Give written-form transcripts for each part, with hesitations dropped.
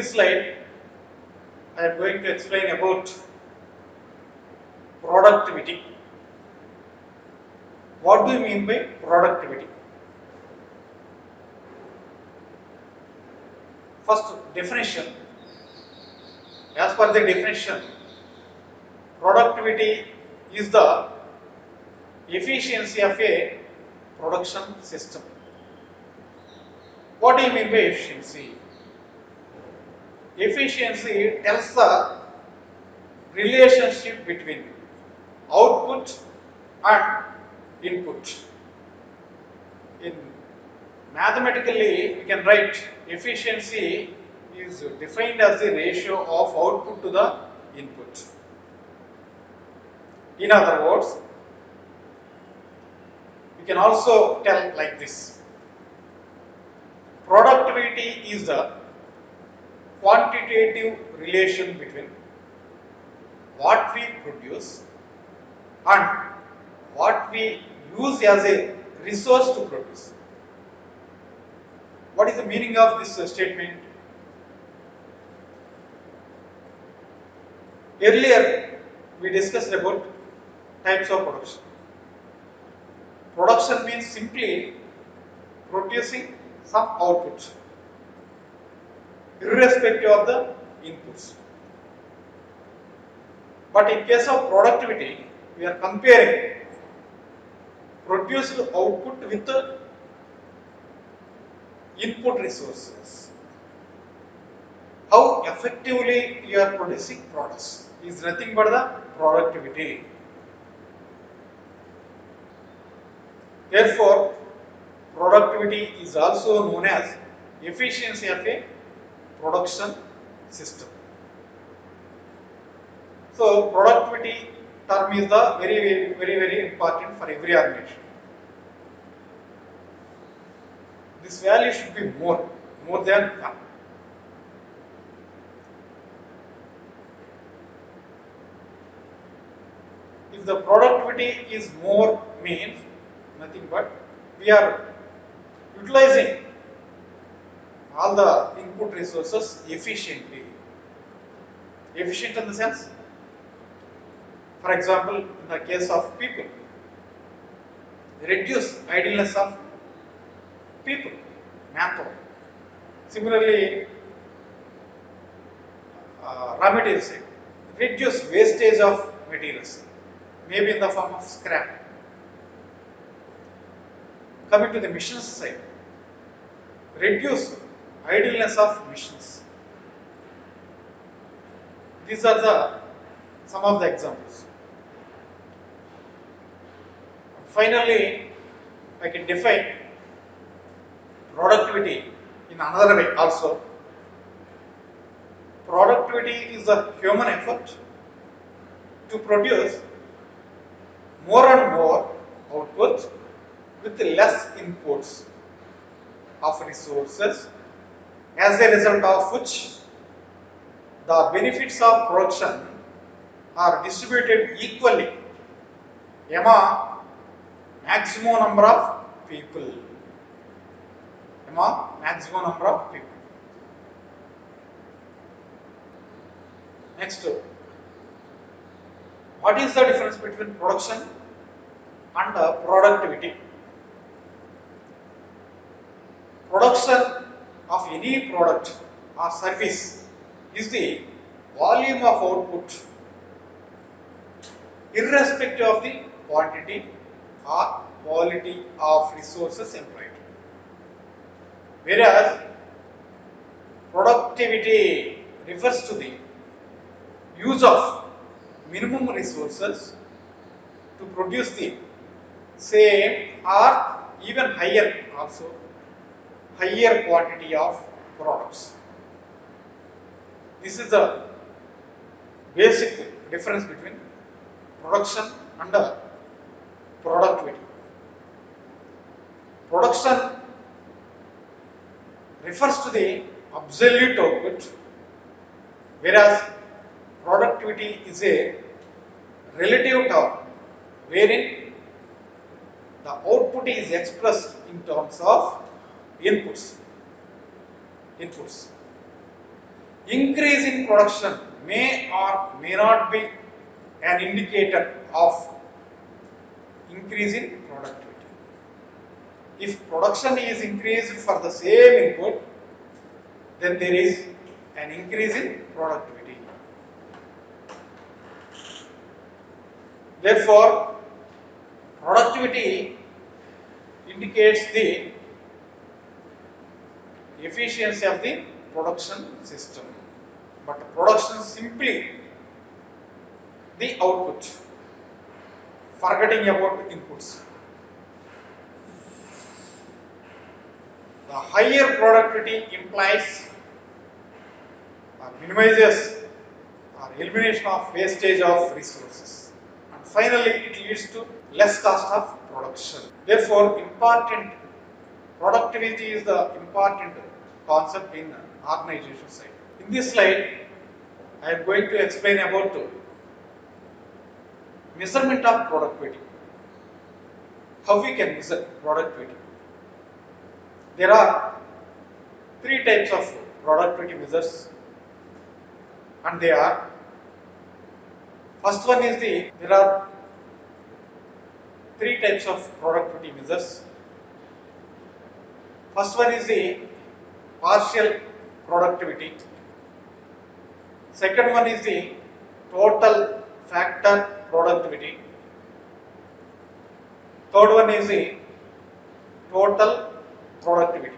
this slide, I am going to explain about productivity. What do you mean by productivity? First definition. As per the definition, productivity is the efficiency of a production system. What do you mean by efficiency? Efficiency tells the relationship between output and input. In mathematically, we can write efficiency is defined as the ratio of output to the input. In other words, we can also tell like this. Productivity is the quantitative relation between what we produce and what we use as a resource to produce. What is the meaning of this statement? Earlier, we discussed about types of production. Production means simply producing some output, irrespective of the inputs. But in case of productivity, we are comparing produced output with the input resources. How effectively you are producing products is nothing but the productivity. Therefore, productivity is also known as efficiency of a production system. So, productivity term is the very important for every organization. This value should be more than 1. If the productivity is more, means nothing but we are utilizing all the input resources efficiently. Efficient in the sense, for example, in the case of people, reduce idleness of people, manpower. Similarly, raw materials side, reduce wastage of materials, maybe in the form of scrap. Coming to the machines side, reduce idleness of machines. These are some of the examples. Finally, I can define productivity in another way also. Productivity is the human effort to produce more and more output with less inputs of resources, as a result of which the benefits of production are distributed equally among maximum number of people. Next, what is the difference between production and productivity? Production of any product or service is the volume of output irrespective of the quantity or quality of resources employed. Whereas productivity refers to the use of minimum resources to produce the same or even higher quantity of products. This is the basic difference between production and productivity. Production refers to the absolute output, whereas productivity is a relative term wherein the output is expressed in terms of inputs. Increase in production may or may not be an indicator of increase in productivity. If production is increased for the same input, then there is an increase in productivity. Therefore, productivity indicates the efficiency of the production system, but production simply the output, forgetting about inputs. The higher productivity implies or minimizes or elimination of wastage of resources, and finally it leads to less cost of production. Therefore, important productivity is the important concept in organization side. In this slide, I am going to explain about measurement of productivity. How we can measure productivity? There are three types of productivity measures, and they are: first one is there are three types of productivity measures. First one is the partial productivity. Second one is the total factor productivity. Third one is the total productivity.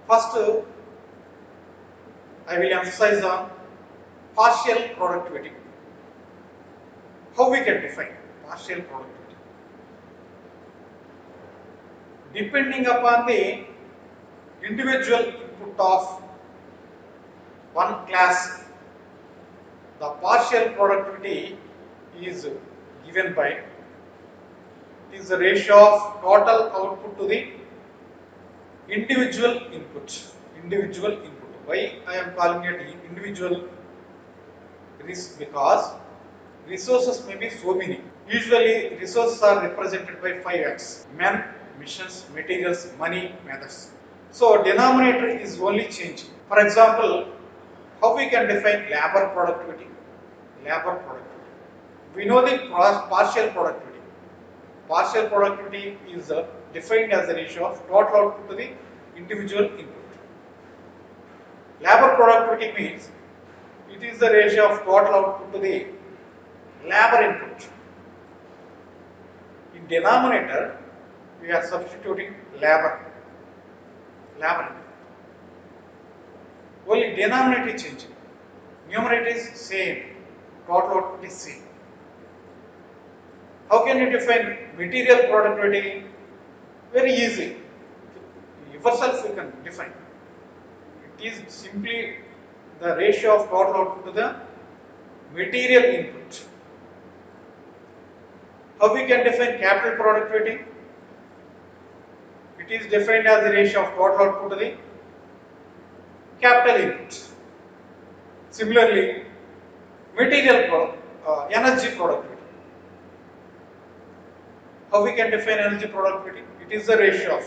First, I will emphasize on partial productivity. How we can define partial productivity? Depending upon the individual input of one class, the partial productivity is given by is the ratio of total output to the individual input. Individual input. Why I am calling it individual? Because resources may be so many. Usually resources are represented by 5x: men, missions, materials, money, methods. So denominator is only changing. For example, how we can define labor productivity? Labor productivity. We know the partial productivity. Partial productivity is defined as the ratio of total output to the individual input. Labor productivity means it is the ratio of total output to the labor input. In denominator, we are substituting labor. Labor input. Only denominator is changing. Numerator is same. Total output is same. How can you define material productivity? Very easy. Yourself you can define. It is simply the ratio of total output to the material input. How we can define capital productivity? It is defined as the ratio of total output to the capital input. Similarly, energy productivity. How we can define energy productivity? It is the ratio of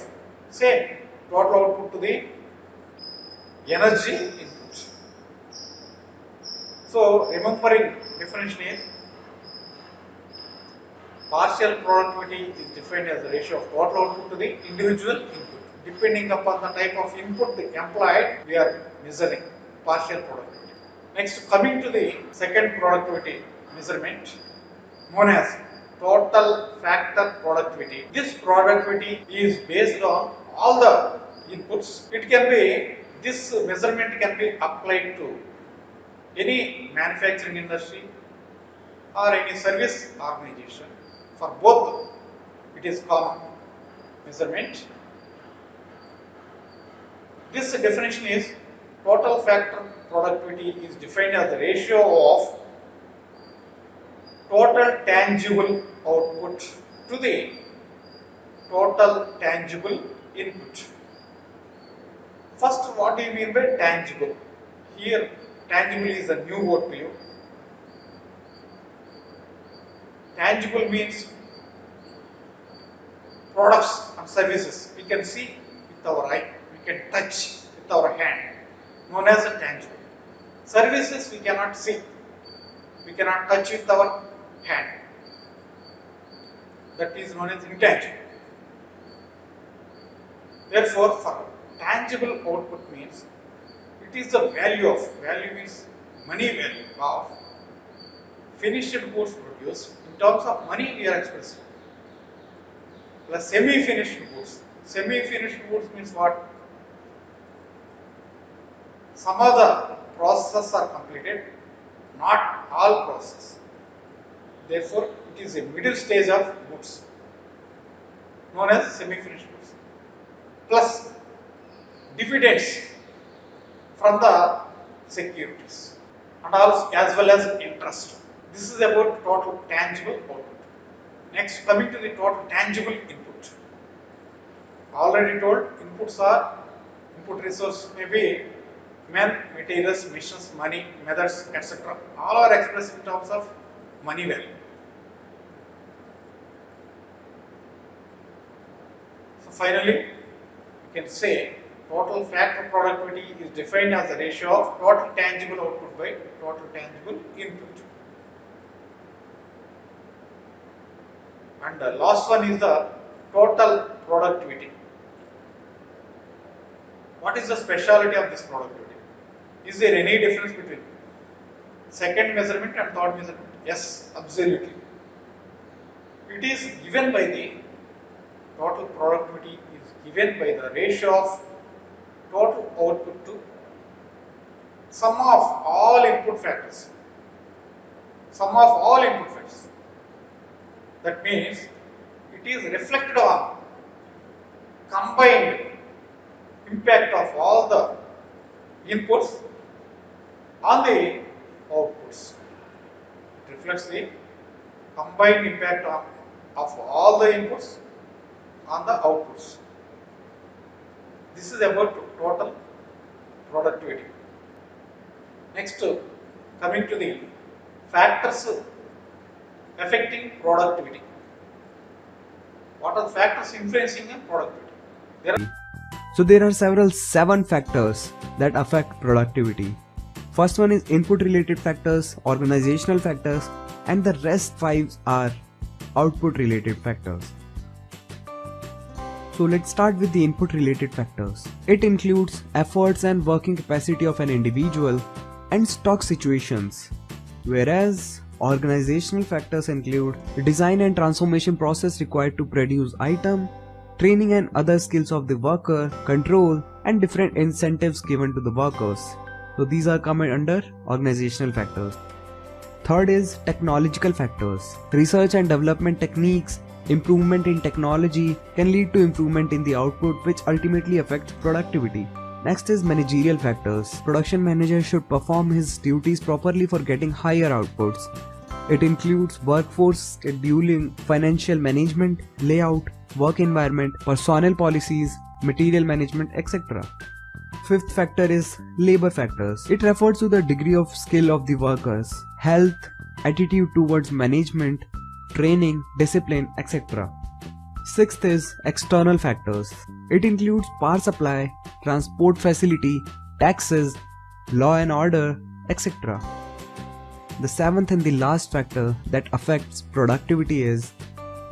same total output to the energy input. So remembering definition is partial productivity is defined as the ratio of total output to the individual input. Depending upon the type of input employed, we are measuring partial productivity. Next, coming to the second productivity measurement, known as total factor productivity. This productivity is based on all the inputs. This measurement can be applied to any manufacturing industry or any service organization. For both, it is common measurement. This definition is total factor productivity is defined as the ratio of total tangible output to the total tangible input. First, what do you mean by tangible? Here, tangible is a new word to you. Tangible means products and services we can see with our eye, we can touch with our hand. known as a tangible. Services we cannot see, we cannot touch with our hand. That is known as intangible. Therefore, for tangible output means it is the value means money value of finished goods produced in terms of money we are expressing. Plus semi-finished goods. Semi-finished goods means what? Some of the processes are completed, not all processes. Therefore, it is a middle stage of goods known as semi-finished goods. Plus dividends from the securities and also as well as interest. This is about total tangible output. Next, coming to the total tangible input. Already told, inputs are input resource may be men, materials, machines, money, methods, etc. All are expressed in terms of money value. So finally, we can say total factor productivity is defined as the ratio of total tangible output by total tangible input. And the last one is the total productivity. What is the speciality of this productivity? Is there any difference between second measurement and third measurement? Yes, absolutely. It is given by the total productivity is given by the ratio of total output to sum of all input factors. Sum of all input factors. That means it is reflected on combined impact of all the inputs on the outputs. It reflects the combined impact of all the inputs on the outputs. This is about total productivity. Next, coming to the factors affecting productivity. What are the factors influencing productivity? So there are seven factors that affect productivity. First one is input related factors, organizational factors, and the rest 5 are output related factors. So let's start with the input related factors. It includes efforts and working capacity of an individual and stock situations, whereas organizational factors include the design and transformation process required to produce item, training and other skills of the worker, control, and different incentives given to the workers. So these are coming under organizational factors. Third is technological factors. Research and development techniques, improvement in technology can lead to improvement in the output, which ultimately affects productivity. Next is managerial factors. Production manager should perform his duties properly for getting higher outputs. It includes workforce scheduling, financial management, layout, work environment, personnel policies, material management, etc. Fifth factor is labor factors. It refers to the degree of skill of the workers, health, attitude towards management, training, discipline, etc. Sixth is external factors. It includes power supply, transport facility, taxes, law and order, etc. The seventh and the last factor that affects productivity is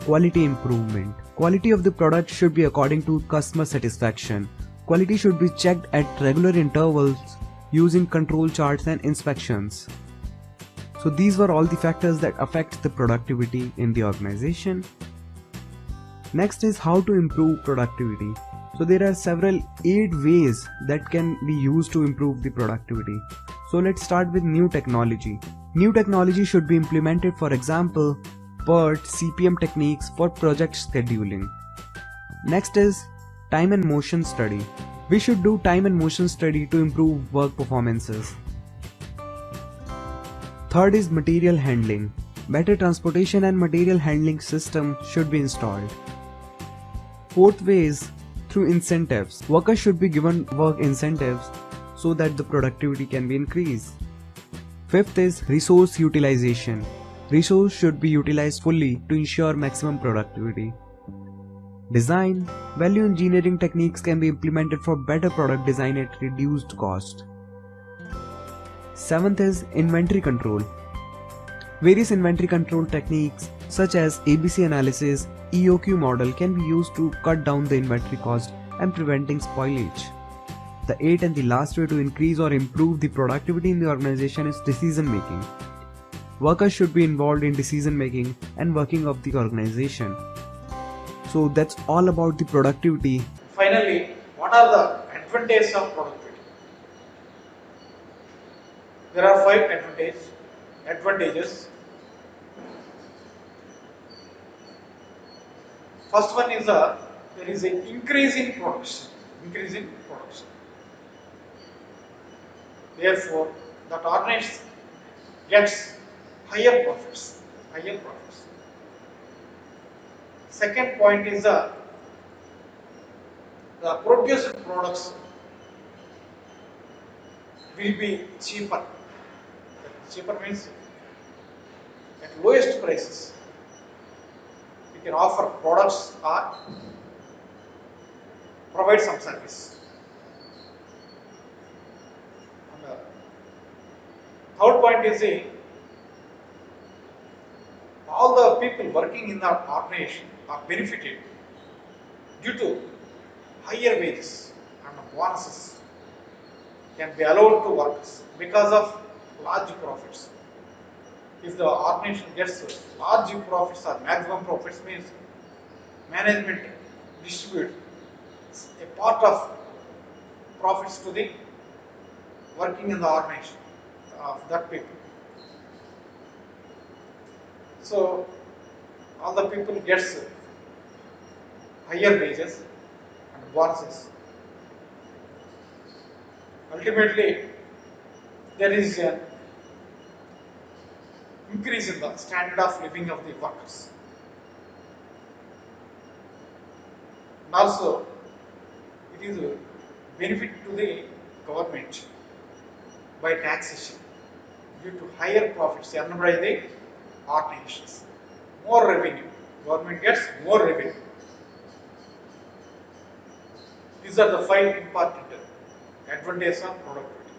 quality improvement. Quality of the product should be according to customer satisfaction. Quality should be checked at regular intervals using control charts and inspections. So these were all the factors that affect the productivity in the organization. Next is how to improve productivity. So there are 8 ways that can be used to improve the productivity. So let's start with new technology. New technology should be implemented, for example, PERT, CPM techniques for project scheduling. Next is time and motion study. We should do time and motion study to improve work performances. Third is material handling. Better transportation and material handling system should be installed. Fourth way is through incentives. Workers should be given work incentives so that the productivity can be increased. Fifth is resource utilization. Resource should be utilized fully to ensure maximum productivity. Design. Value engineering techniques can be implemented for better product design at reduced cost. Seventh is inventory control. Various inventory control techniques such as ABC analysis, EOQ model can be used to cut down the inventory cost and preventing spoilage. The eighth and the last way to increase or improve the productivity in the organization is decision making. Workers should be involved in decision making and working of the organization. So that's all about the productivity. Finally, what are the advantages of productivity? There are five advantages. First one is there is an increase in production. Increase in production. Therefore, that organization gets higher profits. Higher profits. Second point is the produced products will be cheaper. Cheaper means at lowest prices. We can offer products or provide some service. And third point is all the people working in the organization are benefited due to higher wages and bonuses can be allowed to workers because of large profits. If the organization gets large profits or maximum profits, means management distribute a part of profits to the working in the organization of that people. So all the people gets higher wages and bonuses. Ultimately, there is an increase in the standard of living of the workers. And also, it is a benefit to the government by taxation due to higher profits earned by the organizations. More revenue. Government gets more revenue. These are the five important advantages of productivity.